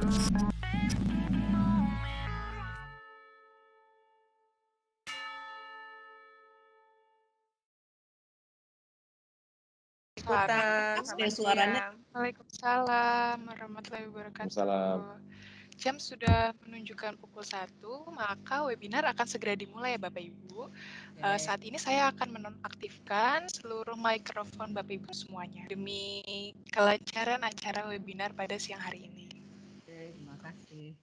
Selamat suaranya. siang. Waalaikumsalam warahmatullahi wabarakatuh. Waalaikumsalam. Jam sudah menunjukkan pukul 1, maka webinar akan segera dimulai ya Bapak Ibu. Saat ini saya akan menonaktifkan seluruh mikrofon Bapak Ibu semuanya demi kelancaran acara webinar pada siang hari ini. Oke, terima kasih.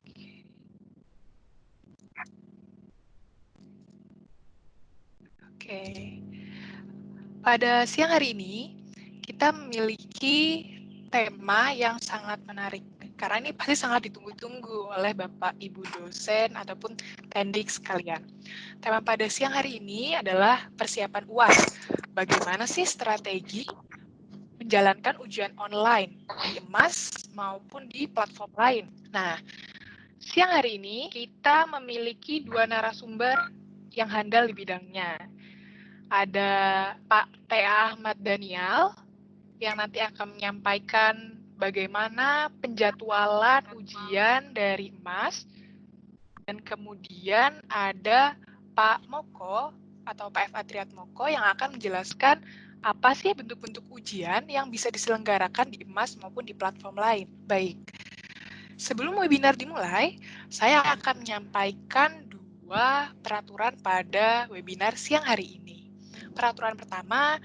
Oke. Pada siang hari ini kita memiliki tema yang sangat menarik karena ini pasti sangat ditunggu-tunggu oleh Bapak Ibu dosen ataupun tendik sekalian. Tema pada siang hari ini adalah persiapan UAS. Bagaimana sih strategi menjalankan ujian online di emas maupun di platform lain? Nah, siang hari ini kita memiliki dua narasumber yang handal di bidangnya. Ada Pak T.A. Ahmad Daniel yang nanti akan menyampaikan bagaimana penjadwalan ujian dari emas, dan kemudian ada Pak Moko atau Pak F. Triat Moko yang akan menjelaskan apa sih bentuk-bentuk ujian yang bisa diselenggarakan di emas maupun di platform lain. Baik, sebelum webinar dimulai, saya akan menyampaikan dua peraturan pada webinar siang hari ini. Peraturan pertama,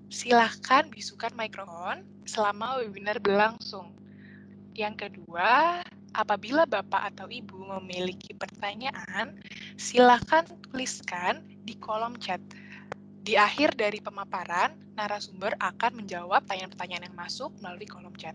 silahkan bisukan mikrofon selama webinar berlangsung. Yang kedua, apabila Bapak atau Ibu memiliki pertanyaan, silahkan tuliskan di kolom chat. Di akhir dari pemaparan, narasumber akan menjawab pertanyaan-pertanyaan yang masuk melalui kolom chat.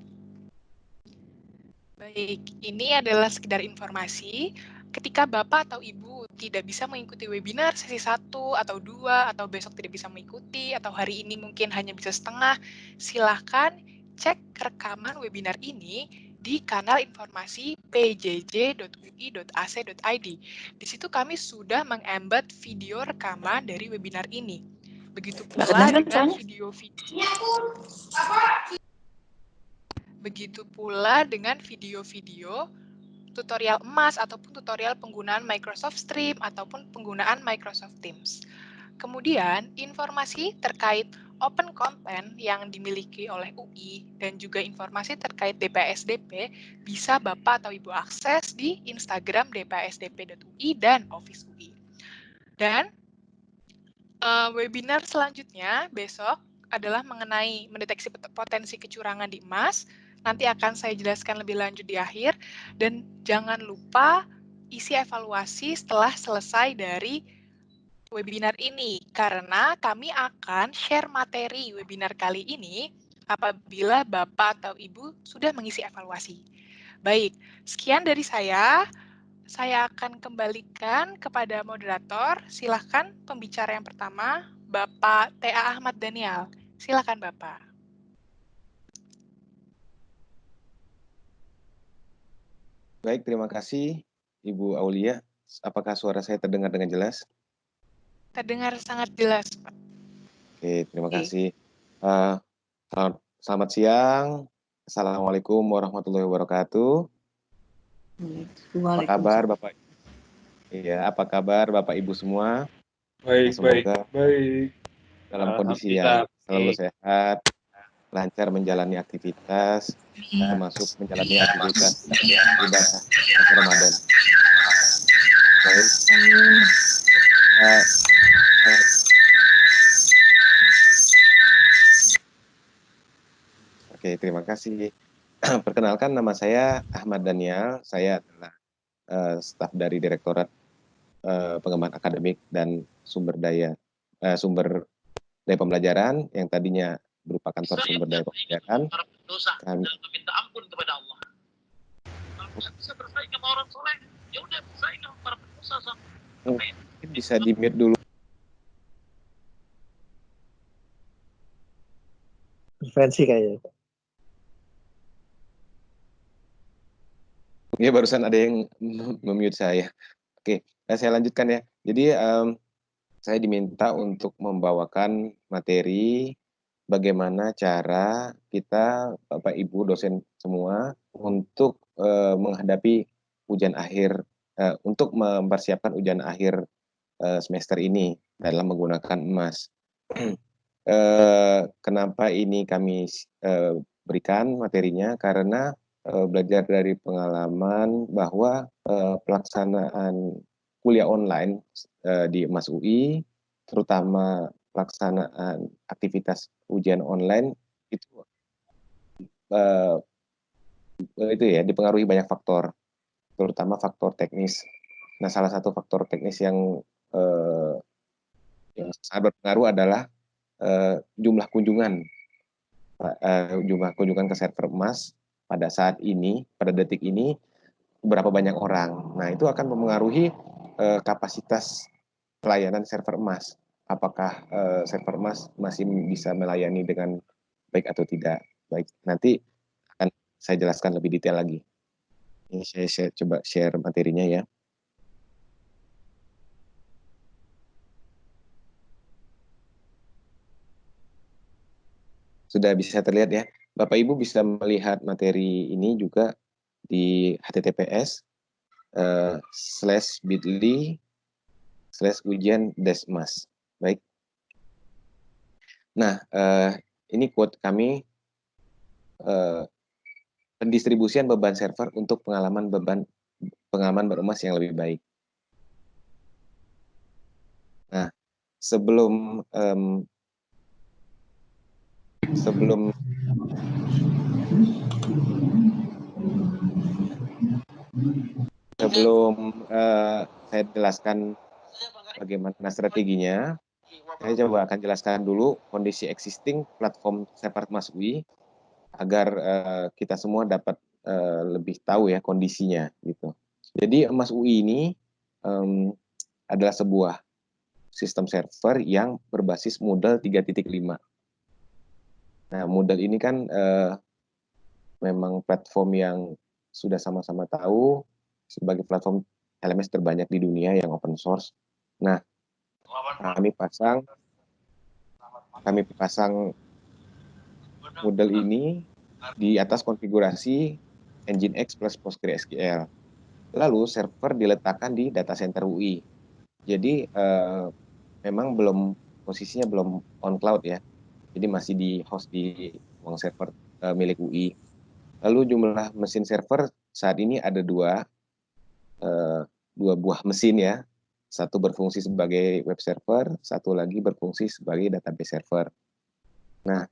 Baik, ini adalah sekedar informasi. Ketika Bapak atau Ibu tidak bisa mengikuti webinar sesi 1 atau 2, atau besok tidak bisa mengikuti, atau hari ini mungkin hanya bisa setengah, silahkan cek rekaman webinar ini di kanal informasi pjj.ui.ac.id. Di situ kami sudah mengembed video rekaman dari webinar ini. Begitu pula dengan video-video. Begitu pula dengan video-video tutorial emas ataupun tutorial penggunaan Microsoft Stream ataupun penggunaan Microsoft Teams. Kemudian, informasi terkait open content yang dimiliki oleh UI dan juga informasi terkait DPSDP bisa Bapak atau Ibu akses di Instagram dpsdp.ui dan Office UI. Dan webinar selanjutnya besok adalah mengenai mendeteksi potensi kecurangan di emas. Nanti akan saya jelaskan lebih lanjut di akhir. Dan jangan lupa isi evaluasi setelah selesai dari webinar ini, karena kami akan share materi webinar kali ini apabila Bapak atau Ibu sudah mengisi evaluasi. Baik, sekian dari saya. Saya akan kembalikan kepada moderator. Silahkan pembicara yang pertama, Bapak T.A. Ahmad Daniel. Silahkan Bapak. Baik, terima kasih Ibu Aulia. Apakah suara saya terdengar dengan jelas? Terdengar sangat jelas, Pak. Oke, terima kasih. Selamat siang. Assalamualaikum warahmatullahi wabarakatuh. Apa kabar Bapak? Iya, apa kabar Bapak Ibu semua? Baik, Semoga baik. dalam kondisi yang selalu sehat, lancar menjalani aktivitas, termasuk menjalani aktivitas ibadah Ramadan. Baik. Oke, terima kasih. Perkenalkan, nama saya Ahmad Daniel. Saya adalah staf dari Direktorat Pengembangan Akademik dan Sumber Daya Pembelajaran yang tadinya berupa kantor sumber daya pembelajaran. Kami meminta ampun kepada Allah. Kalau nggak bisa bersaing sama orang soleh, ya udah bersaing sama para pengusaha. Bisa di-mute dulu. Intervensi kayaknya. Ya, barusan ada yang mem-mute saya. Oke, saya lanjutkan ya. Jadi saya diminta untuk membawakan materi bagaimana cara kita, Bapak Ibu dosen semua, untuk menghadapi ujian akhir, untuk mempersiapkan ujian akhir semester ini dalam menggunakan emas. Kenapa ini kami berikan materinya? Karena belajar dari pengalaman bahwa pelaksanaan kuliah online di Emas UI, terutama pelaksanaan aktivitas ujian online itu itu ya dipengaruhi banyak faktor, terutama faktor teknis. Nah, salah satu faktor teknis yang sangat berpengaruh adalah jumlah kunjungan ke server emas pada saat ini, pada detik ini, berapa banyak orang. Nah, itu akan mempengaruhi kapasitas pelayanan server emas. Apakah server emas masih bisa melayani dengan baik atau tidak. Baik, nanti akan saya jelaskan lebih detail lagi. Ini saya coba share materinya ya. Sudah bisa terlihat ya. Bapak Ibu bisa melihat materi ini juga di https://bit.ly/ujian-mas. Baik. Nah, ini quote kami, pendistribusian beban server untuk pengalaman beremas yang lebih baik. Nah, sebelum saya jelaskan bagaimana strateginya, saya coba akan jelaskan dulu kondisi existing platform server Emas UI agar kita semua dapat lebih tahu ya kondisinya gitu. Jadi Emas UI ini adalah sebuah sistem server yang berbasis Moodle 3.5. Nah, Moodle ini kan memang platform yang sudah sama-sama tahu sebagai platform LMS terbanyak di dunia yang open source. Nah, kami pasang Moodle ini di atas konfigurasi Nginx plus PostgreSQL. Lalu server diletakkan di data center UI. Jadi memang posisinya belum on cloud ya. Jadi masih di host di ruang server milik UI. Lalu jumlah mesin server saat ini ada dua buah mesin ya. Satu berfungsi sebagai web server, satu lagi berfungsi sebagai database server. Nah,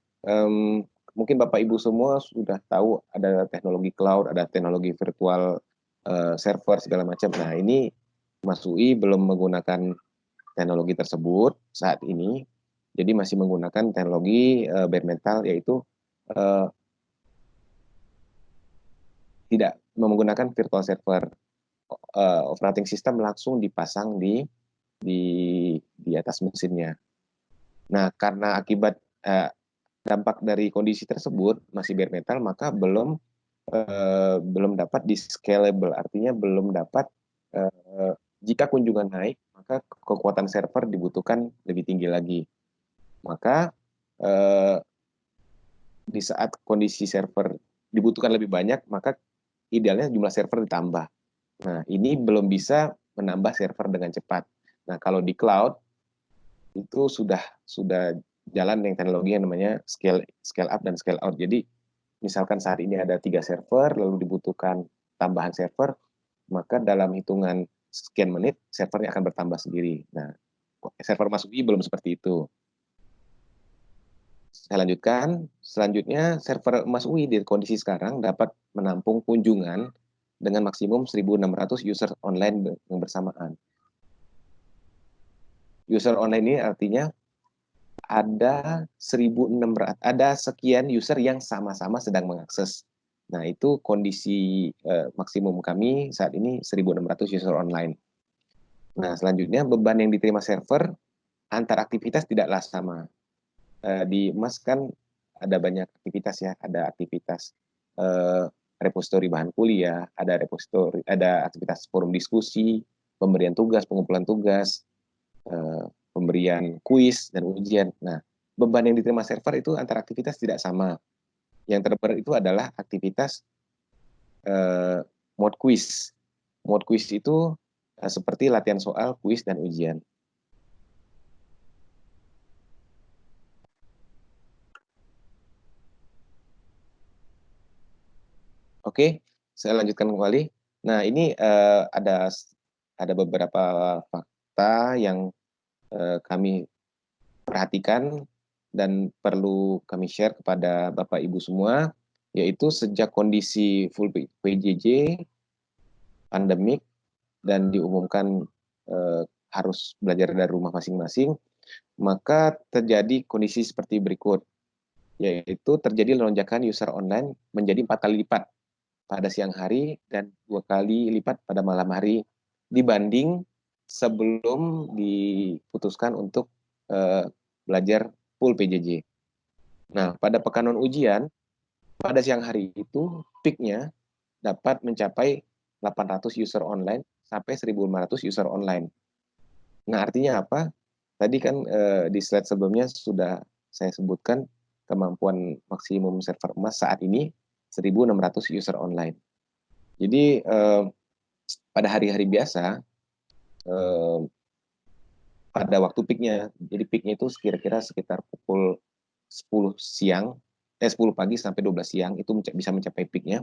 mungkin Bapak Ibu semua sudah tahu ada teknologi cloud, ada teknologi virtual server segala macam. Nah, ini Mas UI belum menggunakan teknologi tersebut saat ini. Jadi masih menggunakan teknologi bare metal, yaitu tidak menggunakan virtual server. Operating system langsung dipasang di atas mesinnya. Nah, karena akibat dampak dari kondisi tersebut masih bare metal, maka belum dapat di scalable, artinya belum dapat jika kunjungan naik, maka kekuatan server dibutuhkan lebih tinggi lagi. Maka di saat kondisi server dibutuhkan lebih banyak, maka idealnya jumlah server ditambah. Nah, ini belum bisa menambah server dengan cepat. Nah, kalau di cloud itu sudah jalan yang teknologi yang namanya scale up dan scale out. Jadi misalkan saat ini ada 3 server, lalu dibutuhkan tambahan server, maka dalam hitungan sekian menit servernya akan bertambah sendiri. Nah, server Mas UI belum seperti itu. Saya lanjutkan. Selanjutnya, server Mas UI di kondisi sekarang dapat menampung kunjungan dengan maksimum 1.600 user online yang bersamaan. User online ini artinya ada 1.600, ada sekian user yang sama-sama sedang mengakses. Nah, itu kondisi maksimum kami saat ini 1.600 user online. Nah, selanjutnya beban yang diterima server antar aktivitas tidaklah sama. Di Emas kan ada banyak aktivitas ya, ada aktivitas repositori bahan kuliah, ada aktivitas forum diskusi, pemberian tugas, pengumpulan tugas, pemberian kuis dan ujian. Nah, beban yang diterima server itu antar aktivitas tidak sama. Yang terberat itu adalah aktivitas mode quiz. Mode quiz itu seperti latihan soal, kuis, dan ujian. Oke, saya lanjutkan kembali. Nah, ini ada beberapa fakta yang kami perhatikan dan perlu kami share kepada Bapak Ibu semua, yaitu sejak kondisi full PJJ, pandemik, dan diumumkan harus belajar dari rumah masing-masing, maka terjadi kondisi seperti berikut, yaitu terjadi lonjakan user online menjadi 4 kali lipat pada siang hari dan 2 kali lipat pada malam hari dibanding sebelum diputuskan untuk belajar full PJJ. Nah, pada pekan non-ujian, pada siang hari itu peak-nya dapat mencapai 800 user online sampai 1.500 user online. Nah, artinya apa? Tadi kan di slide sebelumnya sudah saya sebutkan kemampuan maksimum server emas saat ini 1.600 user online. Jadi pada hari-hari biasa, pada waktu peak-nya, jadi peak-nya itu kira-kira sekitar pukul 10 pagi sampai 12 siang, itu bisa mencapai peak-nya,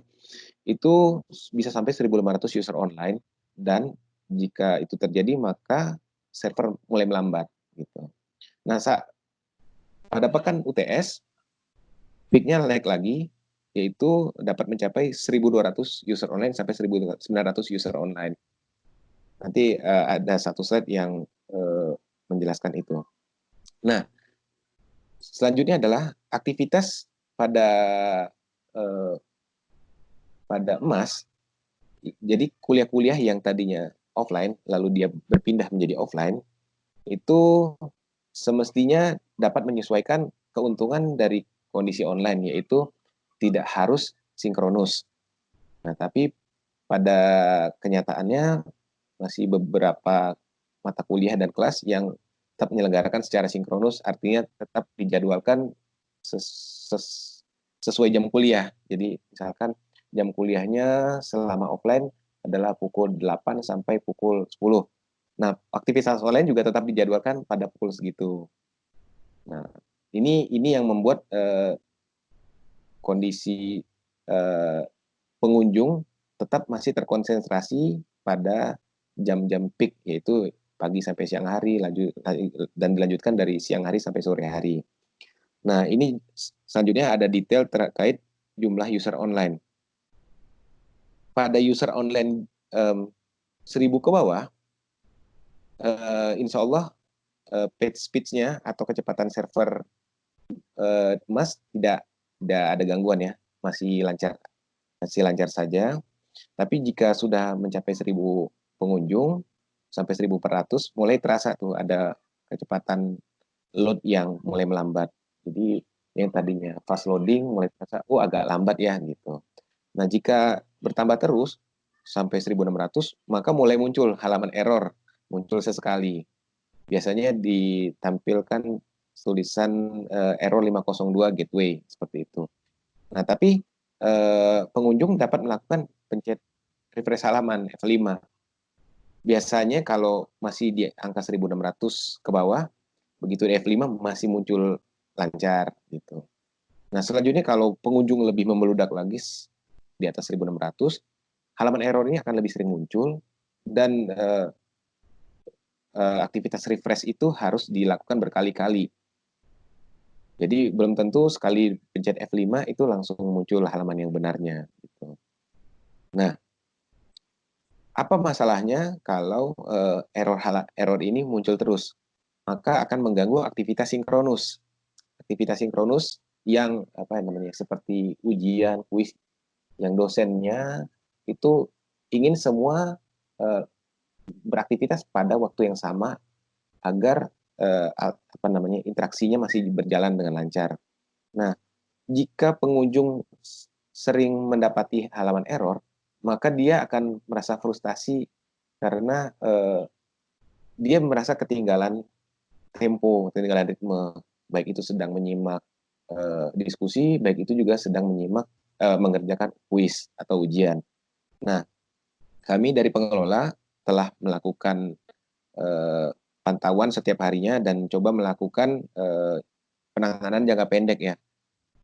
itu bisa sampai 1.500 user online, dan jika itu terjadi maka server mulai melambat. Gitu. Nah, pada pekan UTS, peak-nya naik lagi, yaitu dapat mencapai 1.200 user online sampai 1.900 user online. Nanti ada satu slide yang menjelaskan itu. Nah, selanjutnya adalah aktivitas pada emas. Jadi kuliah-kuliah yang tadinya offline, lalu dia berpindah menjadi offline, itu semestinya dapat menyesuaikan keuntungan dari kondisi online, yaitu tidak harus sinkronus. Nah, tapi pada kenyataannya masih beberapa mata kuliah dan kelas yang tetap menyelenggarakan secara sinkronus, artinya tetap dijadwalkan sesuai jam kuliah. Jadi misalkan jam kuliahnya selama offline adalah pukul 8 sampai pukul 10. Nah, aktivitas online juga tetap dijadwalkan pada pukul segitu. Nah, ini yang membuat kondisi pengunjung tetap masih terkonsentrasi pada jam-jam peak, yaitu pagi sampai siang hari, dan dilanjutkan dari siang hari sampai sore hari. Nah, ini selanjutnya ada detail terkait jumlah user online. Pada user online 1.000 ke bawah, insya Allah page speed-nya atau kecepatan server emas tidak ada gangguan ya, masih lancar saja. Tapi jika sudah mencapai 1.000 pengunjung sampai 1.400, mulai terasa tuh ada kecepatan load yang mulai melambat. Jadi yang tadinya fast loading mulai terasa agak lambat ya gitu. Nah, jika bertambah terus sampai 1.600, maka mulai muncul halaman error, muncul sesekali. Biasanya ditampilkan tulisan error 502 gateway seperti itu. Nah, tapi pengunjung dapat melakukan pencet refresh halaman F5. Biasanya kalau masih di angka 1.600 ke bawah, begitu di F5 masih muncul lancar gitu. Nah, selanjutnya kalau pengunjung lebih membeludak lagi di atas 1.600, halaman error ini akan lebih sering muncul, dan aktivitas refresh itu harus dilakukan berkali-kali. Jadi belum tentu sekali pencet F5 itu langsung muncul halaman yang benarnya. Gitu. Nah, apa masalahnya kalau error ini muncul terus? Maka akan mengganggu aktivitas sinkronus. Aktivitas sinkronus yang seperti ujian, kuis, yang dosennya itu ingin semua beraktivitas pada waktu yang sama agar interaksinya masih berjalan dengan lancar. Nah, jika pengunjung sering mendapati halaman error, maka dia akan merasa frustasi karena dia merasa ketinggalan tempo, ketinggalan ritme. baik itu sedang menyimak diskusi, baik itu juga sedang menyimak mengerjakan kuis atau ujian. Nah, kami dari pengelola telah melakukan pantauan setiap harinya dan coba melakukan penanganan jangka pendek ya,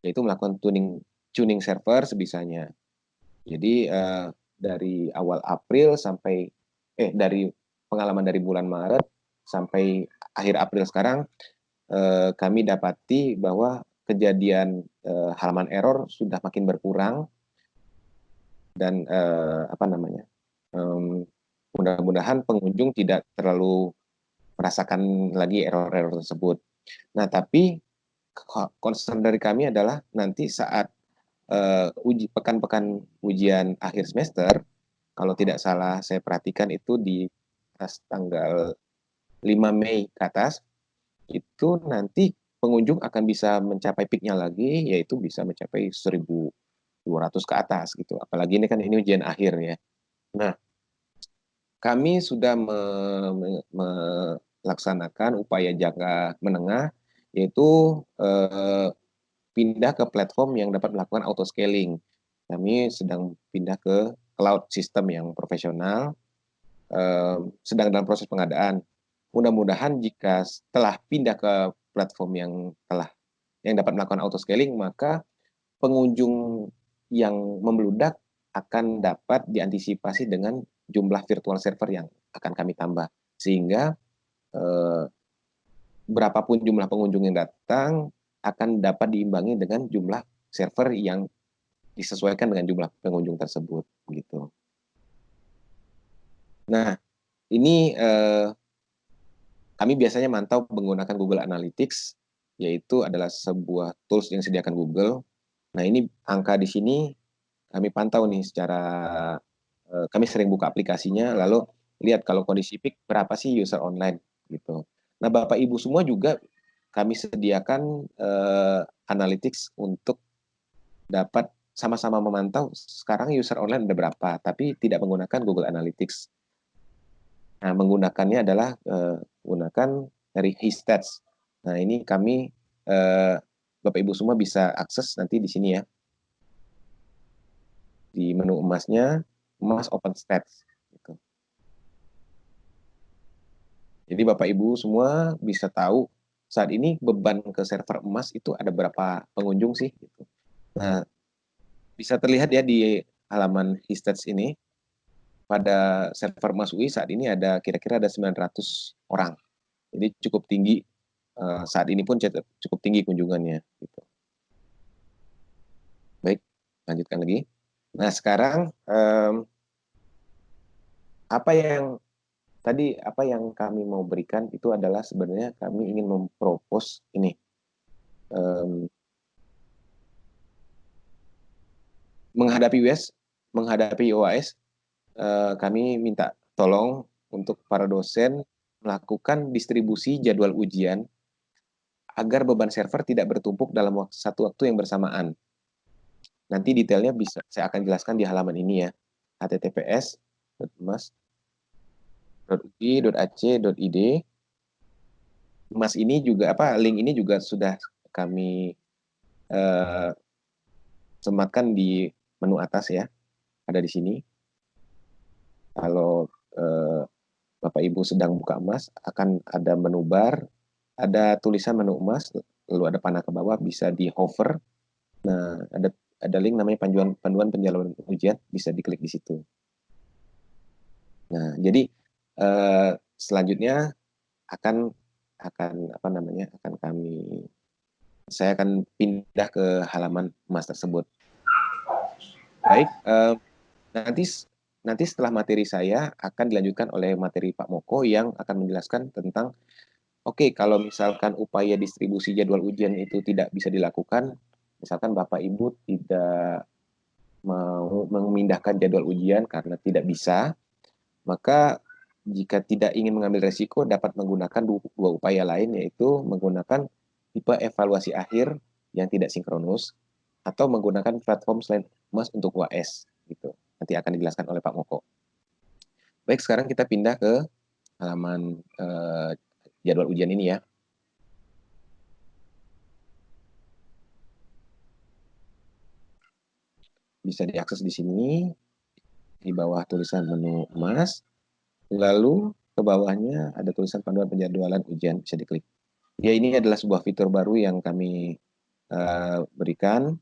yaitu melakukan tuning server sebisanya. Jadi dari awal April sampai dari pengalaman dari bulan Maret sampai akhir April sekarang, kami dapati bahwa kejadian halaman error sudah makin berkurang dan mudah-mudahan pengunjung tidak terlalu merasakan lagi error-error tersebut. Nah, tapi concern dari kami adalah nanti saat pekan-pekan ujian akhir semester, kalau tidak salah saya perhatikan itu di tanggal 5 Mei ke atas, itu nanti pengunjung akan bisa mencapai peaknya lagi, yaitu bisa mencapai 1.200 ke atas gitu. Apalagi ini kan ini ujian akhir ya. Nah, kami sudah melaksanakan upaya jangka menengah, yaitu pindah ke platform yang dapat melakukan auto scaling. Kami sedang pindah ke cloud system yang profesional, sedang dalam proses pengadaan. Mudah-mudahan jika setelah pindah ke platform yang dapat melakukan auto scaling, maka pengunjung yang membludak akan dapat diantisipasi dengan jumlah virtual server yang akan kami tambah, sehingga berapapun jumlah pengunjung yang datang akan dapat diimbangi dengan jumlah server yang disesuaikan dengan jumlah pengunjung tersebut gitu. Nah, ini kami biasanya mantau menggunakan Google Analytics, yaitu adalah sebuah tools yang disediakan Google. Nah, ini angka di sini kami pantau nih secara kami sering buka aplikasinya, lalu lihat kalau kondisi peak berapa sih user online gitu. Nah, Bapak Ibu semua juga kami sediakan analytics untuk dapat sama-sama memantau sekarang user online ada berapa, tapi tidak menggunakan Google Analytics. Nah, menggunakannya adalah menggunakan dari Hitstats. Nah, ini kami Bapak Ibu semua bisa akses nanti di sini ya. Di menu emasnya, emas OpenStats. Gitu. Jadi Bapak Ibu semua bisa tahu saat ini beban ke server emas itu ada berapa pengunjung sih. Gitu. Nah, bisa terlihat ya di halaman Hitstats ini, pada server emas UI saat ini ada kira-kira ada 900 orang. Jadi cukup tinggi, saat ini pun cukup tinggi kunjungannya. Gitu. Baik, lanjutkan lagi. Nah, sekarang apa yang kami mau berikan itu adalah sebenarnya kami ingin mempropos ini. Menghadapi UAS, kami minta tolong untuk para dosen melakukan distribusi jadwal ujian agar beban server tidak bertumpuk dalam satu waktu yang bersamaan. Nanti detailnya saya akan jelaskan di halaman ini ya. https://mas.ui.ac.id. Mas ini juga link ini juga sudah kami sematkan di menu atas ya. Ada di sini. Kalau Bapak Ibu sedang buka emas, akan ada menu bar, ada tulisan menu emas, lalu ada panah ke bawah, bisa di hover. Nah, ada link namanya panduan penjaluran ujian, bisa diklik di situ. Nah, jadi selanjutnya saya akan pindah ke halaman emas tersebut. Baik, nanti setelah materi saya akan dilanjutkan oleh materi Pak Moko yang akan menjelaskan tentang kalau misalkan upaya distribusi jadwal ujian itu tidak bisa dilakukan, misalkan Bapak Ibu tidak mau memindahkan jadwal ujian karena tidak bisa, maka jika tidak ingin mengambil resiko dapat menggunakan dua upaya lain, yaitu menggunakan tipe evaluasi akhir yang tidak sinkronus atau menggunakan platform selain emas untuk UAS gitu. Nanti akan dijelaskan oleh Pak Moko. Baik, sekarang kita pindah ke halaman jadwal ujian ini ya. bisa diakses di sini, di bawah tulisan menu emas, lalu ke bawahnya ada tulisan panduan penjadwalan ujian, bisa diklik. Ya, ini adalah sebuah fitur baru yang kami berikan.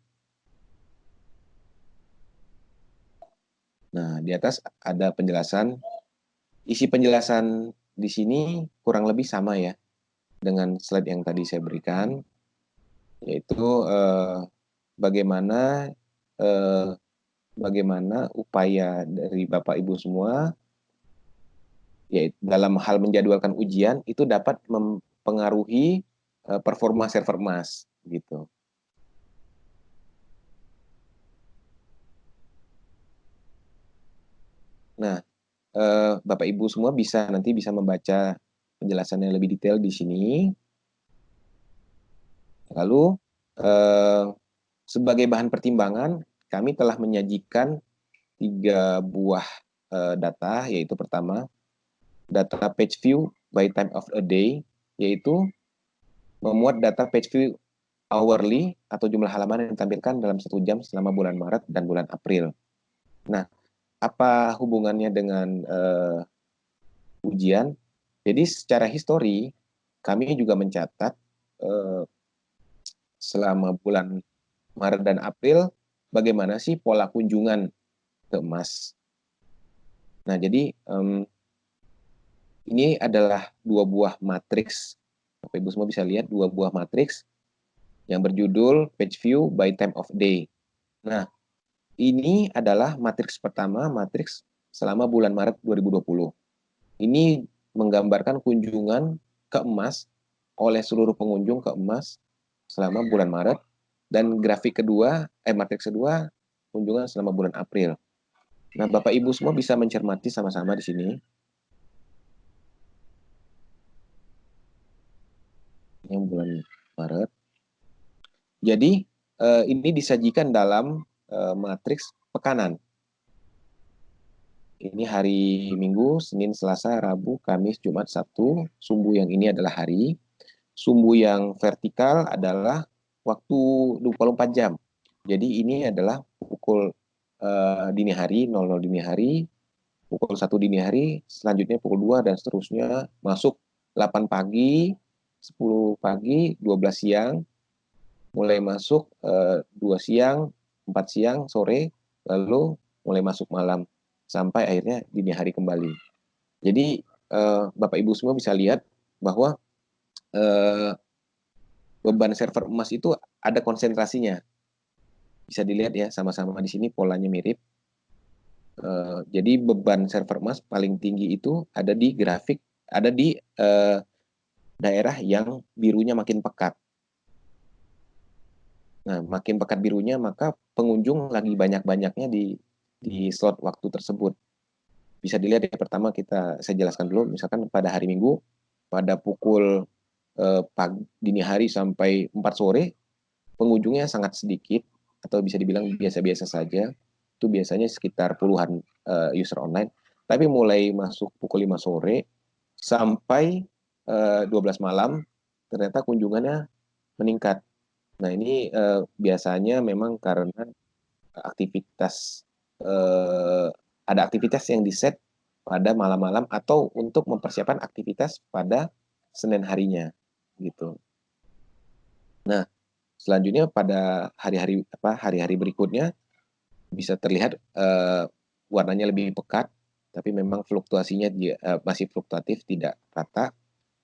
Nah, di atas ada penjelasan. Isi penjelasan di sini kurang lebih sama ya dengan slide yang tadi saya berikan, yaitu bagaimana upaya dari Bapak Ibu semua yaitu dalam hal menjadwalkan ujian itu dapat mempengaruhi performa server emas gitu. Nah, Bapak Ibu semua nanti bisa membaca penjelasannya lebih detail di sini. Lalu sebagai bahan pertimbangan, kami telah menyajikan 3 buah data, yaitu pertama data page view by time of a day, yaitu memuat data page view hourly atau jumlah halaman yang ditampilkan dalam 1 jam selama bulan Maret dan bulan April. Nah, apa hubungannya dengan ujian? Jadi secara histori kami juga mencatat selama bulan Maret dan April bagaimana sih pola kunjungan ke emas. Nah, jadi ini adalah 2 buah matriks. Bapak Ibu semua bisa lihat 2 buah matriks yang berjudul page view by time of day. Nah, ini adalah matriks pertama, matriks selama bulan Maret 2020. Ini menggambarkan kunjungan ke emas oleh seluruh pengunjung ke emas selama bulan Maret, dan grafik kedua, matriks kedua, kunjungan selama bulan April. Nah, Bapak Ibu semua bisa mencermati sama-sama di sini. Yang bulan Maret. Jadi, ini disajikan dalam matriks pekanan. Ini hari Minggu, Senin, Selasa, Rabu, Kamis, Jumat, Sabtu. Sumbu yang ini adalah hari. Sumbu yang vertikal adalah waktu 24 jam. Jadi ini adalah pukul dini hari, 00 dini hari, pukul 1 dini hari, selanjutnya pukul 2, dan seterusnya. Masuk 8 pagi, 10 pagi, 12 siang, mulai masuk 2 siang, 4 siang, sore, lalu mulai masuk malam, sampai akhirnya dini hari kembali. Jadi Bapak Ibu semua bisa lihat bahwa beban server emas itu ada konsentrasinya. Bisa dilihat ya, sama-sama di sini polanya mirip. Jadi beban server emas paling tinggi itu ada di grafik, ada di daerah yang birunya makin pekat. Nah, makin pekat birunya, maka pengunjung lagi banyak-banyaknya di slot waktu tersebut. Bisa dilihat ya, pertama saya jelaskan dulu, misalkan pada hari Minggu, pada pukul dini hari sampai 4 sore, pengunjungnya sangat sedikit, atau bisa dibilang biasa-biasa saja. Itu biasanya sekitar puluhan user online. Tapi mulai masuk pukul 5 sore sampai 12 malam, ternyata kunjungannya meningkat. Nah, ini biasanya memang karena aktivitas ada aktivitas yang diset pada malam-malam atau untuk mempersiapkan aktivitas pada Senin harinya gitu. Nah, selanjutnya pada hari-hari berikutnya bisa terlihat warnanya lebih pekat, tapi memang fluktuasinya masih fluktuatif, tidak rata.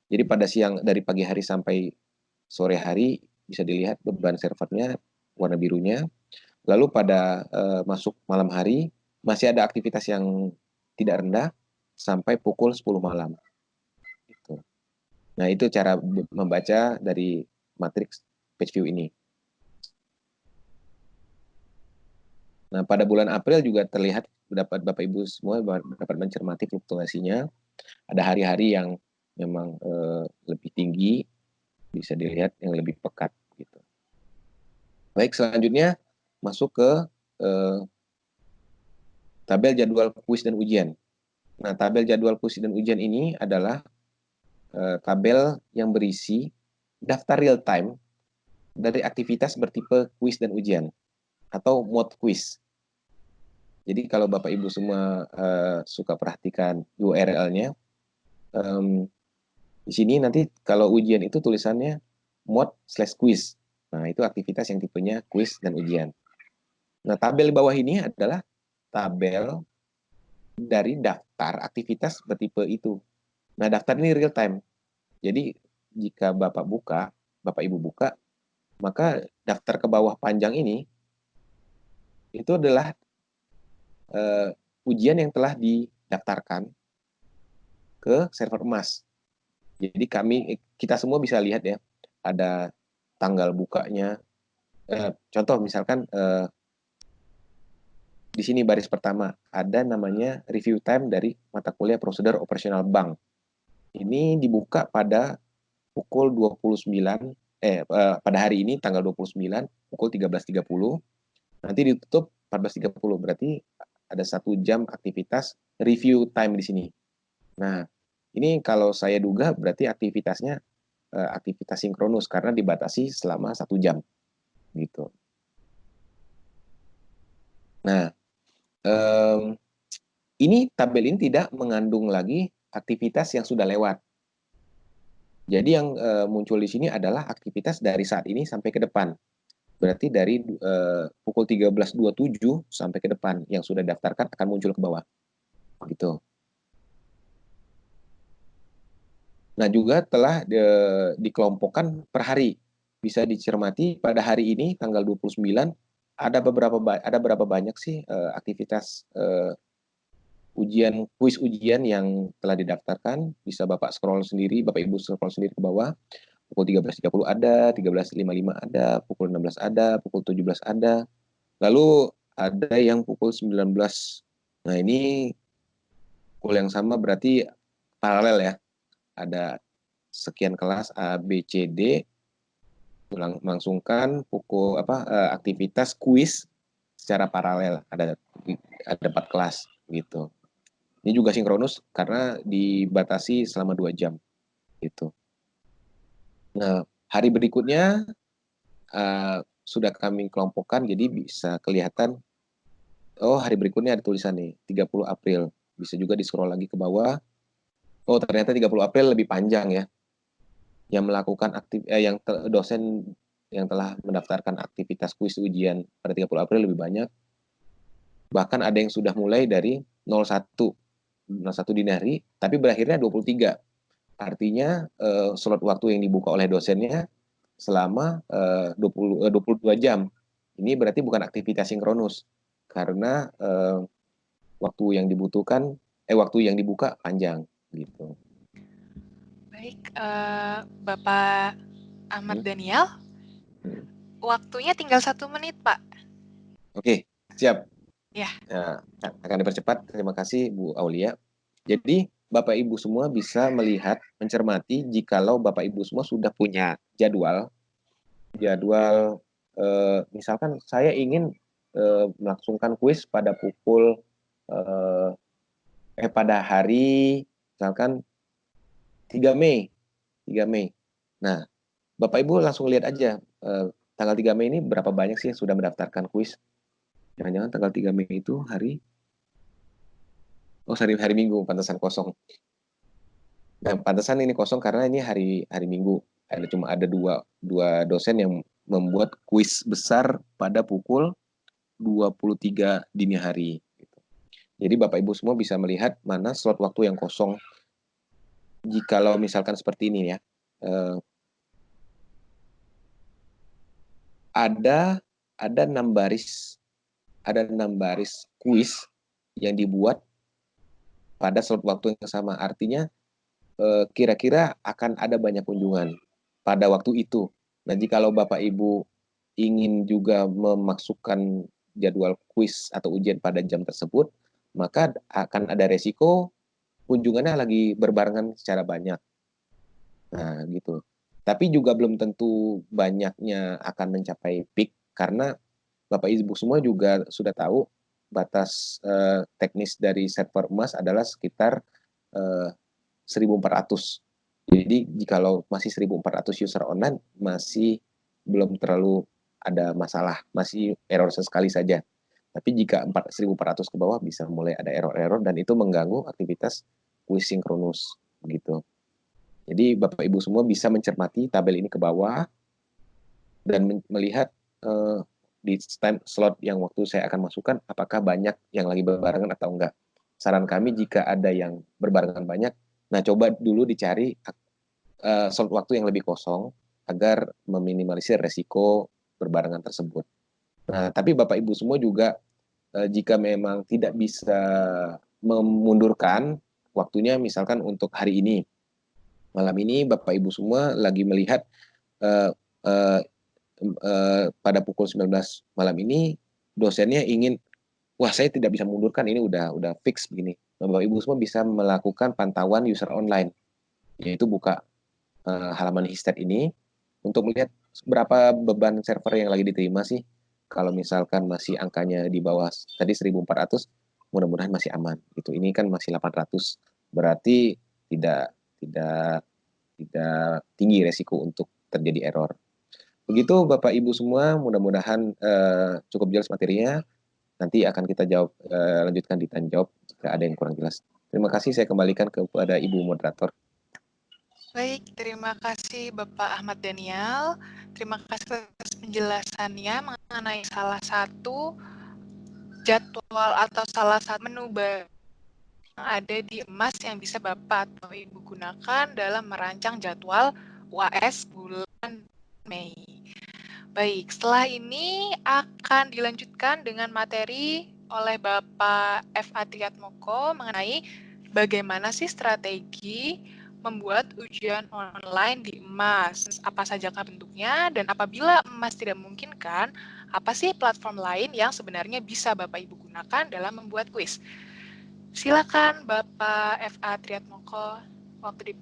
Jadi pada dari pagi hari sampai sore hari bisa dilihat beban servernya warna birunya. Lalu pada masuk malam hari masih ada aktivitas yang tidak rendah sampai pukul 10 malam. Gitu. Nah, itu cara membaca dari matriks page view ini. Nah, pada bulan April juga terlihat, dapat Bapak Ibu semua dapat mencermati fluktuasinya. Ada hari-hari yang memang lebih tinggi, bisa dilihat yang lebih pekat gitu. Baik, selanjutnya masuk ke tabel jadwal kuis dan ujian. Nah, tabel jadwal kuis dan ujian ini adalah tabel yang berisi daftar real time dari aktivitas bertipe kuis dan ujian atau mode kuis. Jadi kalau Bapak Ibu semua suka perhatikan URL-nya, di sini nanti kalau ujian itu tulisannya mod/quiz. Nah, itu aktivitas yang tipenya quiz dan ujian. Nah, tabel bawah ini adalah tabel dari daftar aktivitas bertipe itu. Nah, daftar ini real time. Jadi, jika Bapak Ibu buka, maka daftar ke bawah panjang ini itu adalah ujian yang telah didaftarkan ke server emas. Jadi kita semua bisa lihat ya, ada tanggal bukanya. Contoh misalkan di sini baris pertama ada namanya review time dari mata kuliah prosedur operasional bank. Ini dibuka pada pukul 29 pada hari ini tanggal 29 pukul 13.30. Nanti ditutup 14.30. Berarti ada 1 jam aktivitas review time di sini. Nah, ini kalau saya duga berarti aktivitasnya aktivitas sinkronus karena dibatasi selama 1 jam gitu. Nah, ini tabel ini tidak mengandung lagi aktivitas yang sudah lewat. Jadi yang muncul di sini adalah aktivitas dari saat ini sampai ke depan. Berarti dari pukul 13.27 sampai ke depan yang sudah daftarkan akan muncul ke bawah. Gitu. Nah, juga telah dikelompokkan per hari. Bisa dicermati pada hari ini tanggal 29 ada berapa banyak sih aktivitas kuis ujian yang telah didaftarkan. Bisa Bapak scroll sendiri, Bapak Ibu scroll sendiri ke bawah. Pukul 13.30 ada, 13.55 ada, pukul 16 ada, pukul 17 ada. Lalu ada yang pukul 19. Nah, ini pukul yang sama berarti paralel ya. Ada sekian kelas A, B, C, D, melangsungkan aktivitas kuis secara paralel. Ada 4 kelas gitu. Ini juga sinkronus karena dibatasi selama 2 jam gitu. Nah, hari berikutnya sudah kami kelompokkan, jadi bisa kelihatan, oh hari berikutnya ada tulisan nih, 30 April. Bisa juga di-scroll lagi ke bawah. Oh, ternyata 30 April lebih panjang ya. Yang melakukan dosen yang telah mendaftarkan aktivitas kuis ujian pada 30 April lebih banyak. Bahkan ada yang sudah mulai dari 01 dini hari, tapi berakhirnya 23. Artinya slot waktu yang dibuka oleh dosennya selama 22 jam. Ini berarti bukan aktivitas sinkronus karena waktu yang dibuka panjang gitu. Baik, Bapak Ahmad Daniel, waktunya tinggal 1 menit, Pak. Oke, siap. Ya. Nah, akan dipercepat. Terima kasih Bu Aulia. Jadi Bapak Ibu semua bisa melihat, mencermati jikalau Bapak Ibu semua sudah punya jadwal, misalkan saya ingin melangsungkan kuis pada pada hari misalkan 3 Mei. Nah, Bapak Ibu langsung lihat aja tanggal 3 Mei ini berapa banyak sih yang sudah mendaftarkan kuis. Jangan-jangan tanggal 3 Mei itu hari Minggu, pantesan kosong. Nah, pantesan ini kosong karena ini hari Minggu. Cuma ada dua dosen yang membuat kuis besar pada pukul 23 dini hari. Jadi Bapak Ibu semua bisa melihat mana slot waktu yang kosong. Jikalau misalkan seperti ini ya, ada 6 baris kuis yang dibuat pada slot waktu yang sama. Artinya kira-kira akan ada banyak kunjungan pada waktu itu. Nah, jikalau Bapak Ibu ingin juga memasukkan jadwal kuis atau ujian pada jam tersebut, maka akan ada resiko kunjungannya lagi berbarengan secara banyak. Nah, gitu. Tapi juga belum tentu banyaknya akan mencapai peak karena Bapak Ibu semua juga sudah tahu batas teknis dari server emas adalah sekitar 1.400. Jadi jikalau masih 1.400 user online masih belum terlalu ada masalah, masih error sesekali saja. Tapi jika 1400 ke bawah bisa mulai ada error-error dan itu mengganggu aktivitas kuis sinkronus begitu. Jadi Bapak Ibu semua bisa mencermati tabel ini ke bawah dan melihat di time slot yang waktu saya akan masukkan apakah banyak yang lagi berbarengan atau enggak. Saran kami jika ada yang berbarengan banyak, nah coba dulu dicari slot waktu yang lebih kosong agar meminimalisir resiko berbarengan tersebut. Nah, tapi Bapak Ibu semua juga jika memang tidak bisa memundurkan waktunya misalkan untuk hari ini, malam ini Bapak Ibu semua lagi melihat pada pukul 19 malam ini dosennya ingin, wah saya tidak bisa mundurkan, ini udah fix begini. Nah, Bapak Ibu semua bisa melakukan pantauan user online, yaitu buka halaman Histad ini untuk melihat berapa beban server yang lagi diterima sih. Kalau misalkan masih angkanya di bawah tadi 1400, mudah-mudahan masih aman. Itu ini kan masih 800, berarti tidak tinggi resiko untuk terjadi error. Begitu Bapak Ibu semua, mudah-mudahan cukup jelas materinya. Nanti akan kita lanjutkan di tanya jawab jika ada yang kurang jelas. Terima kasih, saya kembalikan kepada Ibu Moderator. Baik, terima kasih Bapak Ahmad Daniel. Terima kasih atas penjelasannya mengenai salah satu jadwal atau salah satu menu yang ada di emas yang bisa Bapak atau Ibu gunakan dalam merancang jadwal UAS bulan Mei. Baik, setelah ini akan dilanjutkan dengan materi oleh Bapak F.A. Triatmoko mengenai bagaimana sih strategi membuat ujian online di emas, apa sajakah bentuknya, dan apabila emas tidak memungkinkan, apa sih platform lain yang sebenarnya bisa Bapak Ibu gunakan dalam membuat kuis. Silakan Bapak F.A. Triatmoko, waktu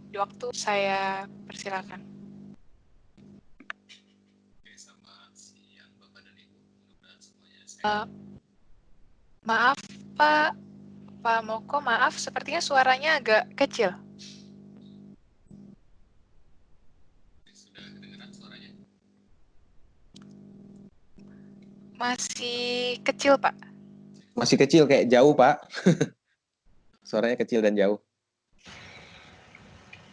saya persilakan. Oke, selamat siang Bapak dan Ibu. Mudah-mudahan semuanya sehat. Maaf Pak Moko, maaf sepertinya suaranya agak kecil. Sudah kedengaran suaranya? Masih kecil, Pak. Masih kecil, kayak jauh, Pak. Suaranya kecil dan jauh.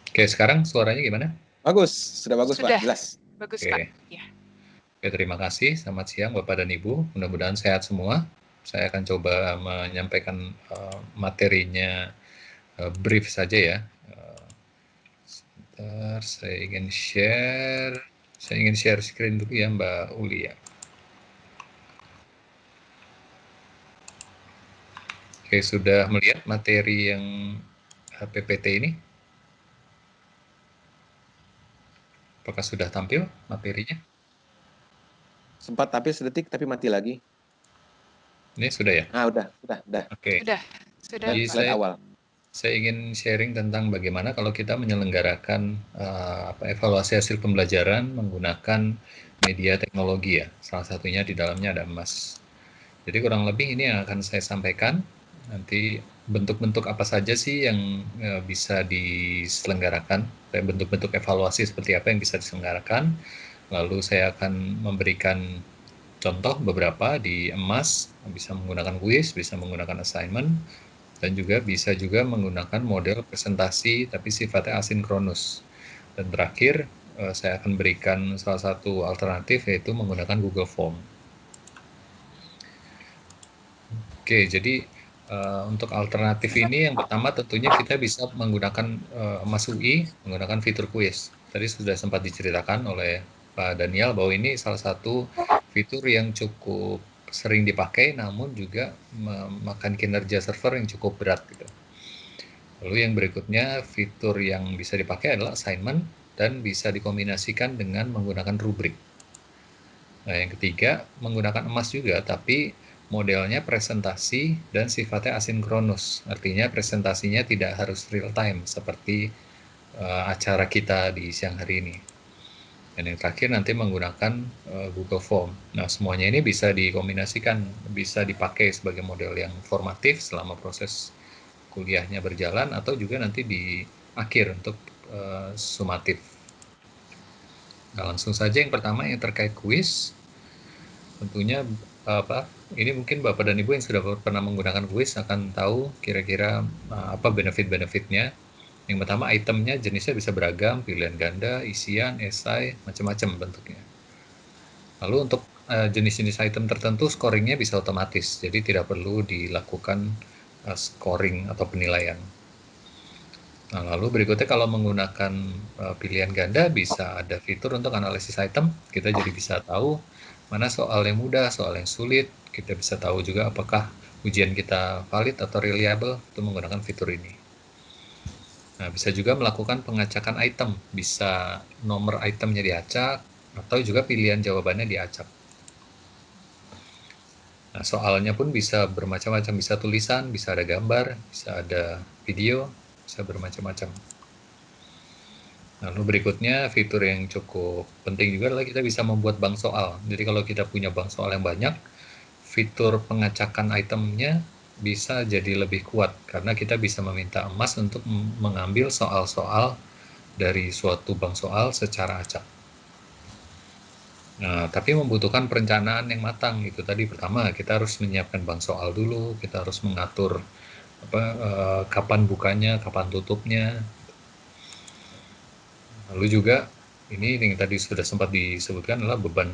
Oke, sekarang suaranya gimana? Bagus, sudah bagus, Sudah. Pak. Jelas. Bagus, Oke. Pak. Ya. Oke, terima kasih. Selamat siang Bapak dan Ibu. Mudah-mudahan sehat semua. Saya akan coba menyampaikan materinya brief saja ya. Sebentar, saya ingin share screen dulu ya Mbak Uli ya. Oke, sudah melihat materi yang PPT ini? Apakah sudah tampil materinya? Sempat tampil sedetik tapi mati lagi. Ini sudah ya? Udah. Oke. Sudah. Jadi slide awal. Saya ingin sharing tentang bagaimana kalau kita menyelenggarakan evaluasi hasil pembelajaran menggunakan media teknologi ya. Salah satunya di dalamnya ada emas. Jadi kurang lebih ini yang akan saya sampaikan. Nanti bentuk-bentuk apa saja sih yang bisa diselenggarakan, bentuk-bentuk evaluasi seperti apa yang bisa diselenggarakan. Lalu saya akan memberikan contoh beberapa di emas, bisa menggunakan kuis, bisa menggunakan assignment, dan juga bisa juga menggunakan model presentasi tapi sifatnya asinkronus. Dan terakhir saya akan berikan salah satu alternatif yaitu menggunakan Google Form. Oke, jadi untuk alternatif ini yang pertama tentunya kita bisa menggunakan Mas UI menggunakan fitur kuis. Tadi sudah sempat diceritakan oleh Pak Daniel bahwa ini salah satu fitur yang cukup sering dipakai namun juga memakan kinerja server yang cukup berat gitu. Lalu yang berikutnya fitur yang bisa dipakai adalah assignment dan bisa dikombinasikan dengan menggunakan rubrik. Nah, yang ketiga menggunakan emas juga tapi modelnya presentasi dan sifatnya asinkronus. Artinya presentasinya tidak harus real time seperti acara kita di siang hari ini. Dan yang terakhir nanti menggunakan Google Form. Nah, semuanya ini bisa dikombinasikan, bisa dipakai sebagai model yang formatif selama proses kuliahnya berjalan atau juga nanti di akhir untuk sumatif. Nah, langsung saja yang pertama yang terkait kuis. Tentunya ini mungkin Bapak dan Ibu yang sudah pernah menggunakan kuis akan tahu kira-kira apa benefit-benefitnya. Yang pertama, itemnya jenisnya bisa beragam, pilihan ganda, isian, esai, macam-macam bentuknya. Lalu untuk jenis-jenis item tertentu scoringnya bisa otomatis, jadi tidak perlu dilakukan scoring atau penilaian. Nah, lalu berikutnya kalau menggunakan pilihan ganda bisa ada fitur untuk analisis item, kita jadi bisa tahu mana soal yang mudah, soal yang sulit, kita bisa tahu juga apakah ujian kita valid atau reliable itu menggunakan fitur ini. Nah, bisa juga melakukan pengacakan item, bisa nomor itemnya diacak, atau juga pilihan jawabannya diacak. Nah, soalnya pun bisa bermacam-macam, bisa tulisan, bisa ada gambar, bisa ada video, bisa bermacam-macam. Lalu berikutnya fitur yang cukup penting juga adalah kita bisa membuat bank soal. Jadi kalau kita punya bank soal yang banyak, fitur pengacakan itemnya bisa jadi lebih kuat karena kita bisa meminta emas untuk mengambil soal-soal dari suatu bank soal secara acak. Nah, tapi membutuhkan perencanaan yang matang. Itu tadi pertama kita harus menyiapkan bank soal dulu, kita harus mengatur kapan bukanya, kapan tutupnya. Lalu juga ini yang tadi sudah sempat disebutkan adalah beban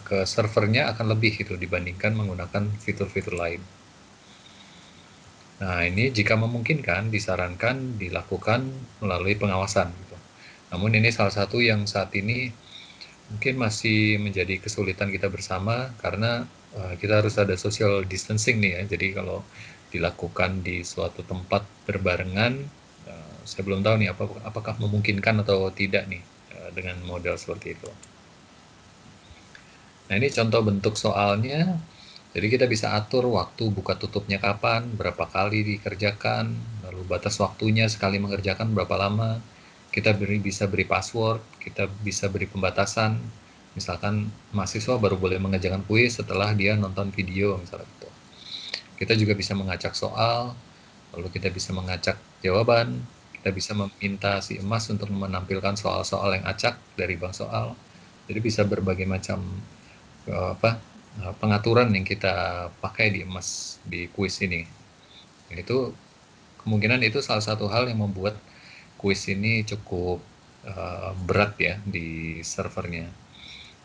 ke servernya akan lebih gitu dibandingkan menggunakan fitur-fitur lain. Nah, ini jika memungkinkan disarankan dilakukan melalui pengawasan gitu. Namun ini salah satu yang saat ini mungkin masih menjadi kesulitan kita bersama karena kita harus ada social distancing nih ya. Jadi kalau dilakukan di suatu tempat berbarengan, saya belum tahu nih apakah memungkinkan atau tidak nih dengan model seperti itu. Nah, ini contoh bentuk soalnya. Jadi kita bisa atur waktu buka tutupnya kapan, berapa kali dikerjakan, lalu batas waktunya sekali mengerjakan berapa lama. Kita bisa beri password, kita bisa beri pembatasan. Misalkan mahasiswa baru boleh mengerjakan kuis setelah dia nonton video misalnya gitu. Kita juga bisa mengacak soal, lalu kita bisa mengacak jawaban. Kita bisa meminta si emas untuk menampilkan soal-soal yang acak dari bank soal. Jadi bisa berbagai macam pengaturan yang kita pakai di emas di kuis ini. Itu kemungkinan itu salah satu hal yang membuat kuis ini cukup berat ya di servernya.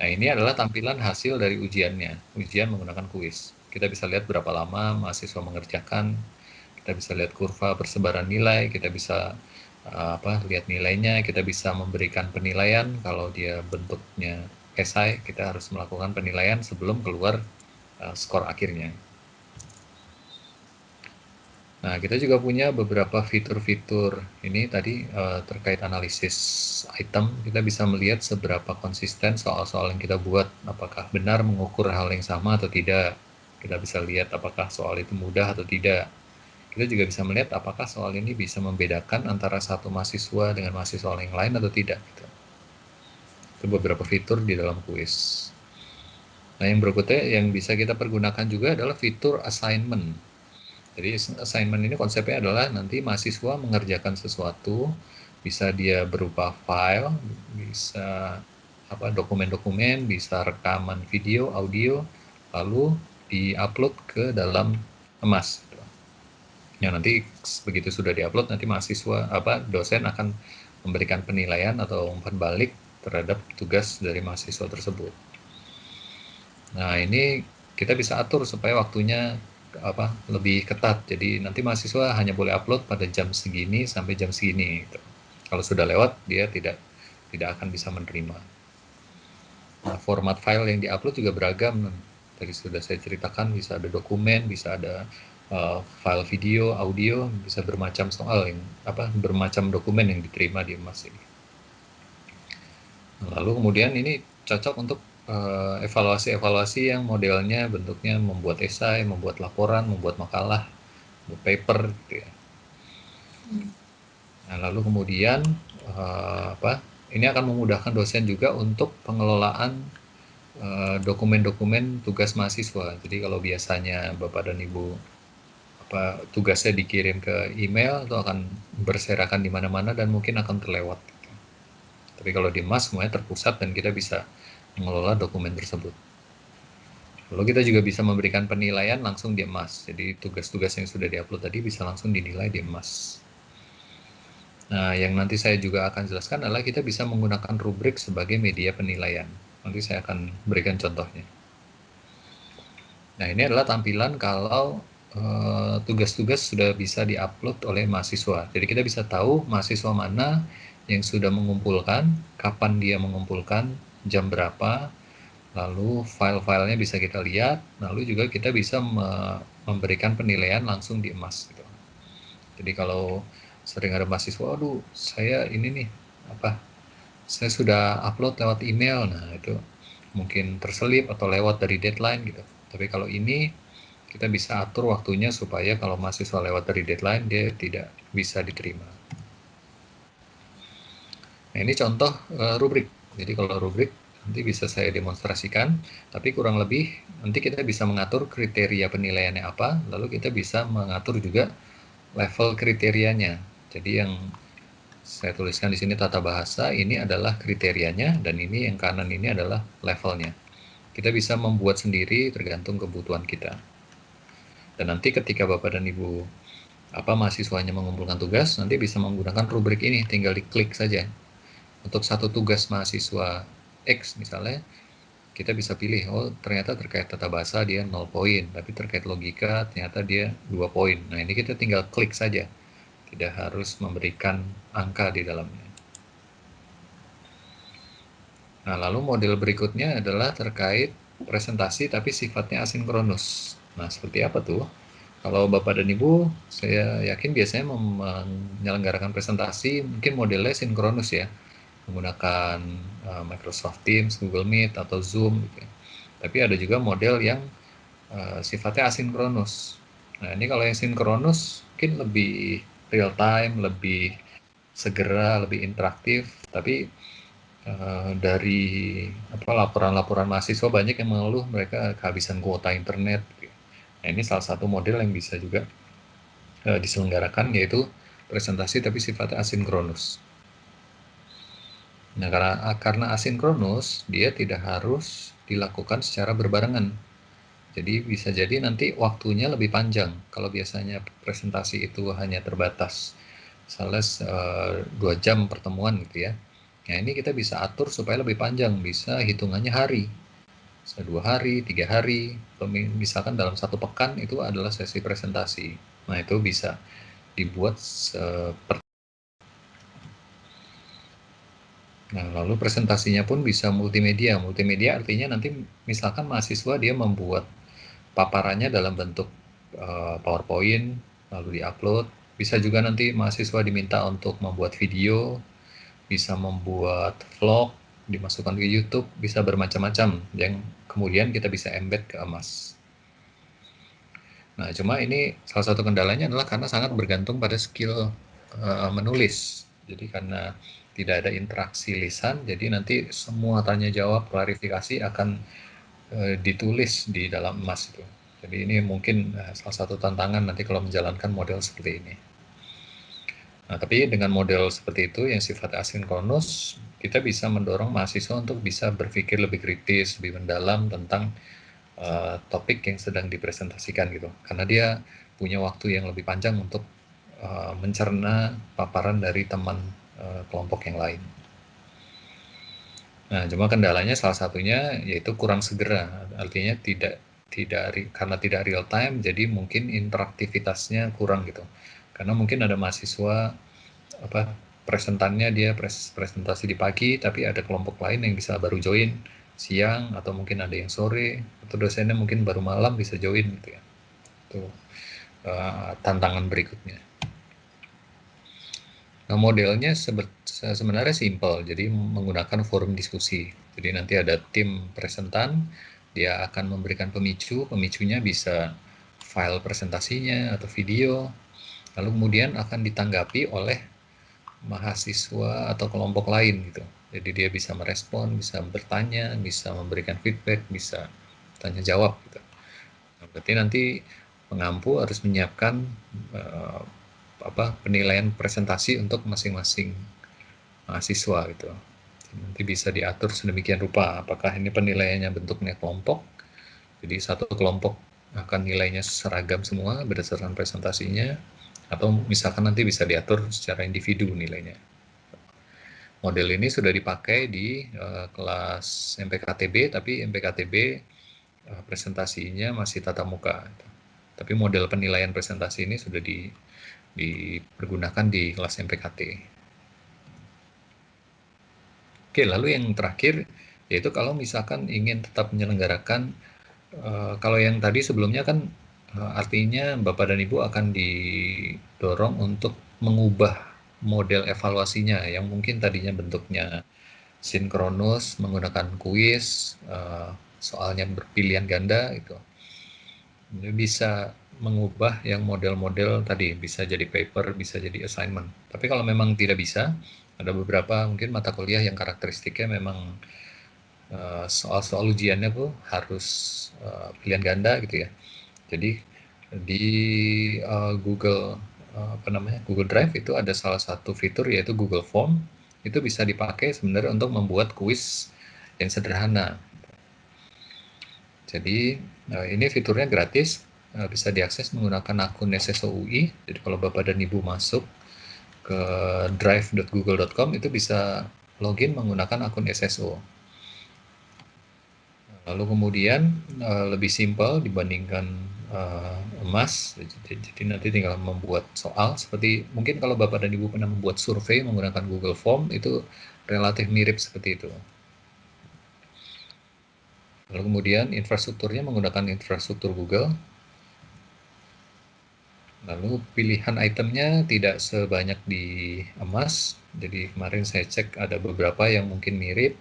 Nah, ini adalah tampilan hasil dari ujiannya, ujian menggunakan kuis. Kita bisa lihat berapa lama mahasiswa mengerjakan, kita bisa lihat kurva persebaran nilai, kita bisa lihat nilainya, kita bisa memberikan penilaian kalau dia bentuknya esai, kita harus melakukan penilaian sebelum keluar skor akhirnya. Nah, kita juga punya beberapa fitur-fitur ini tadi terkait analisis item, kita bisa melihat seberapa konsisten soal-soal yang kita buat, apakah benar mengukur hal yang sama atau tidak. Kita bisa lihat apakah soal itu mudah atau tidak. Kita juga bisa melihat apakah soal ini bisa membedakan antara satu mahasiswa dengan mahasiswa yang lain atau tidak. Gitu. Itu beberapa fitur di dalam kuis. Nah, yang berikutnya yang bisa kita pergunakan juga adalah fitur assignment. Jadi assignment ini konsepnya adalah nanti mahasiswa mengerjakan sesuatu, bisa dia berupa file, bisa dokumen-dokumen, bisa rekaman video, audio, lalu di-upload ke dalam emas. Ya, nanti begitu sudah diupload, nanti mahasiswa dosen akan memberikan penilaian atau umpan balik terhadap tugas dari mahasiswa tersebut. Nah, ini kita bisa atur supaya waktunya lebih ketat. Jadi nanti mahasiswa hanya boleh upload pada jam segini sampai jam segini. Gitu. Kalau sudah lewat, dia tidak akan bisa menerima. Nah, format file yang diupload juga beragam. Tadi sudah saya ceritakan, bisa ada dokumen, bisa ada file video, audio, bisa bermacam soal bermacam dokumen yang diterima di emas ini. Lalu kemudian ini cocok untuk evaluasi-evaluasi yang modelnya bentuknya membuat esai, membuat laporan, membuat makalah, membuat paper, gitu ya. Nah, lalu kemudian ini akan memudahkan dosen juga untuk pengelolaan dokumen-dokumen tugas mahasiswa. Jadi kalau biasanya Bapak dan Ibu tugasnya dikirim ke email, itu akan berserakan di mana-mana dan mungkin akan terlewat. Tapi kalau di emas semuanya terpusat dan kita bisa mengelola dokumen tersebut. Lalu kita juga bisa memberikan penilaian langsung di Emas. Jadi tugas-tugas yang sudah diupload tadi bisa langsung dinilai di Emas. Nah, yang nanti saya juga akan jelaskan adalah kita bisa menggunakan rubrik sebagai media penilaian. Nanti saya akan berikan contohnya. Nah, ini adalah tampilan kalau tugas-tugas sudah bisa diupload oleh mahasiswa. Jadi kita bisa tahu mahasiswa mana yang sudah mengumpulkan, kapan dia mengumpulkan, jam berapa, lalu file-filenya bisa kita lihat, lalu juga kita bisa memberikan penilaian langsung di Emas gitu. Jadi kalau sering ada mahasiswa, aduh saya ini nih saya sudah upload lewat email, nah itu mungkin terselip atau lewat dari deadline gitu. Tapi kalau ini kita bisa atur waktunya supaya kalau mahasiswa lewat dari deadline dia tidak bisa diterima. Nah, ini contoh rubrik. Jadi kalau rubrik nanti bisa saya demonstrasikan, tapi kurang lebih nanti kita bisa mengatur kriteria penilaiannya apa, lalu kita bisa mengatur juga level kriterianya. Jadi yang saya tuliskan di sini tata bahasa, ini adalah kriterianya, dan ini yang kanan ini adalah levelnya. Kita bisa membuat sendiri tergantung kebutuhan kita. Dan nanti ketika Bapak dan Ibu mahasiswanya mengumpulkan tugas, nanti bisa menggunakan rubrik ini, tinggal diklik saja. Untuk satu tugas mahasiswa X misalnya, kita bisa pilih, oh ternyata terkait tata bahasa dia 0 poin, tapi terkait logika ternyata dia 2 poin. Nah ini kita tinggal klik saja, tidak harus memberikan angka di dalamnya. Nah lalu model berikutnya adalah terkait presentasi tapi sifatnya asinkronus. Nah seperti apa tuh? Kalau Bapak dan Ibu, saya yakin biasanya menyelenggarakan presentasi mungkin modelnya sinkronus ya, menggunakan Microsoft Teams, Google Meet, atau Zoom gitu ya. Tapi ada juga model yang sifatnya asinkronus. Nah ini kalau yang sinkronus mungkin lebih real time, lebih segera, lebih interaktif, tapi dari laporan-laporan mahasiswa banyak yang mengeluh mereka kehabisan kuota internet. Nah ini salah satu model yang bisa juga diselenggarakan, yaitu presentasi tapi sifatnya asinkronus. Nah, karena asinkronus, dia tidak harus dilakukan secara berbarengan. Jadi bisa jadi nanti waktunya lebih panjang. Kalau biasanya presentasi itu hanya terbatas, misalnya 2 jam pertemuan gitu ya. Nah ini kita bisa atur supaya lebih panjang, bisa hitungannya hari. Bisa 2 hari, 3 hari, misalkan dalam 1 pekan itu adalah sesi presentasi. Nah itu bisa dibuat Nah, lalu presentasinya pun bisa multimedia. Multimedia artinya nanti misalkan mahasiswa dia membuat paparannya dalam bentuk PowerPoint, lalu diupload. Bisa juga nanti mahasiswa diminta untuk membuat video, bisa membuat vlog, dimasukkan ke YouTube, bisa bermacam-macam yang kemudian kita bisa embed ke Emas. Nah, cuma ini salah satu kendalanya adalah karena sangat bergantung pada skill menulis. Jadi karena tidak ada interaksi lisan, jadi nanti semua tanya jawab, klarifikasi akan ditulis di dalam Emas itu. Jadi ini mungkin salah satu tantangan nanti kalau menjalankan model seperti ini. Nah, tapi dengan model seperti itu yang sifatnya asinkronus, kita bisa mendorong mahasiswa untuk bisa berpikir lebih kritis, lebih mendalam tentang topik yang sedang dipresentasikan gitu. Karena dia punya waktu yang lebih panjang untuk mencerna paparan dari teman kelompok yang lain. Nah, cuma kendalanya salah satunya yaitu kurang segera, artinya karena tidak real time, jadi mungkin interaktivitasnya kurang gitu. Karena mungkin ada mahasiswa presentannya dia presentasi di pagi, tapi ada kelompok lain yang bisa baru join siang, atau mungkin ada yang sore, atau dosennya mungkin baru malam bisa join gitu ya. Itu tantangan berikutnya. Nah, modelnya sebenarnya simple, jadi menggunakan forum diskusi. Jadi nanti ada tim presentan, dia akan memberikan pemicunya bisa file presentasinya atau video, lalu kemudian akan ditanggapi oleh mahasiswa atau kelompok lain gitu. Jadi dia bisa merespon, bisa bertanya, bisa memberikan feedback, bisa tanya jawab gitu. Nah, berarti nanti pengampu harus menyiapkan penilaian presentasi untuk masing-masing mahasiswa gitu. Nanti bisa diatur sedemikian rupa apakah ini penilaiannya bentuknya kelompok Jadi satu kelompok akan nilainya seragam semua berdasarkan presentasinya, atau misalkan nanti bisa diatur secara individu nilainya. Model ini sudah dipakai di kelas MPKTB, tapi MPKTB presentasinya masih tatap muka. Tapi model penilaian presentasi ini sudah dipergunakan di kelas MPKT. Oke, lalu yang terakhir yaitu kalau misalkan ingin tetap menyelenggarakan, kalau yang tadi sebelumnya kan artinya Bapak dan Ibu akan didorong untuk mengubah model evaluasinya yang mungkin tadinya bentuknya sinkronus menggunakan kuis, soalnya berpilihan ganda itu. Ini bisa mengubah yang model-model tadi, bisa jadi paper, bisa jadi assignment. Tapi kalau memang tidak bisa, ada beberapa mungkin mata kuliah yang karakteristiknya memang soal-soal ujiannya tuh harus pilihan ganda gitu ya. Jadi di Google Google Drive itu ada salah satu fitur yaitu Google Form, itu bisa dipakai sebenarnya untuk membuat kuis yang sederhana. Jadi ini fiturnya gratis, bisa diakses menggunakan akun SSO UI. Jadi kalau Bapak dan Ibu masuk ke drive.google.com itu bisa login menggunakan akun SSO. Lalu kemudian lebih simpel dibandingkan emas, jadi nanti tinggal membuat soal seperti mungkin kalau Bapak dan Ibu pernah membuat survei menggunakan Google Form itu relatif mirip seperti itu. Lalu kemudian infrastrukturnya menggunakan infrastruktur Google. Lalu pilihan itemnya tidak sebanyak di emas, jadi kemarin saya cek ada beberapa yang mungkin mirip,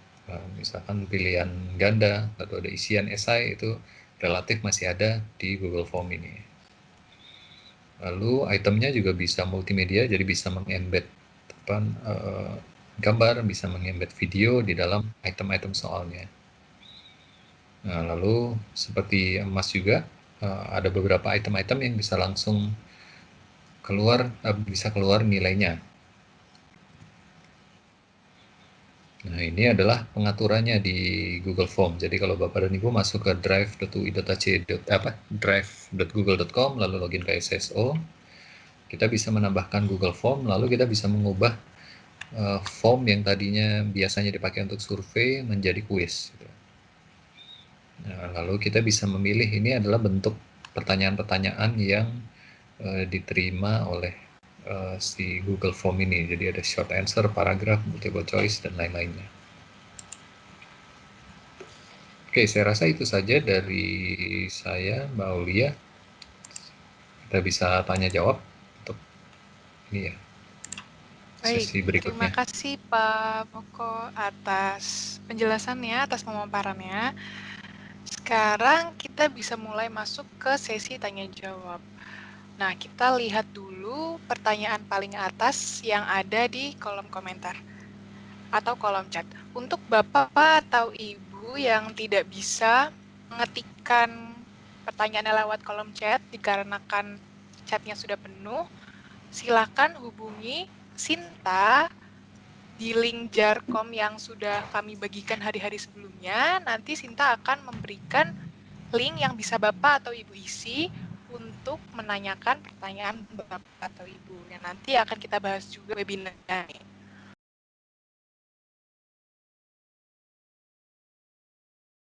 misalkan pilihan ganda atau ada isian esai itu relatif masih ada di Google Form ini. Lalu itemnya juga bisa multimedia, jadi bisa mengembed gambar, bisa mengembed video di dalam item-item soalnya. Nah, lalu seperti emas juga ada beberapa item-item yang bisa langsung bisa keluar nilainya. Nah, ini adalah pengaturannya di Google Form. Jadi kalau Bapak dan Ibu masuk ke drive.google.com lalu login ke SSO, kita bisa menambahkan Google Form, lalu kita bisa mengubah form yang tadinya biasanya dipakai untuk survei menjadi kuis. Nah, lalu kita bisa memilih ini adalah bentuk pertanyaan-pertanyaan yang diterima oleh si Google Form ini. Jadi ada short answer, paragraph, multiple choice, dan lain-lainnya. Oke, saya rasa itu saja dari saya, Mbak Aulia. Kita bisa tanya jawab untuk ini ya. Sesi Baik, terima berikutnya. kasih Pak Moko atas penjelasannya, atas pemaparannya. Sekarang kita bisa mulai masuk ke sesi tanya jawab. Nah, kita lihat dulu pertanyaan paling atas yang ada di kolom komentar atau kolom chat. Untuk Bapak atau Ibu yang tidak bisa mengetikkan pertanyaannya lewat kolom chat dikarenakan chatnya sudah penuh, silakan hubungi Sinta di link Jarkom yang sudah kami bagikan hari-hari sebelumnya. Nanti Sinta akan memberikan link yang bisa Bapak atau Ibu isi untuk menanyakan pertanyaan Bapak atau Ibu. Yang nanti akan kita bahas juga webinar.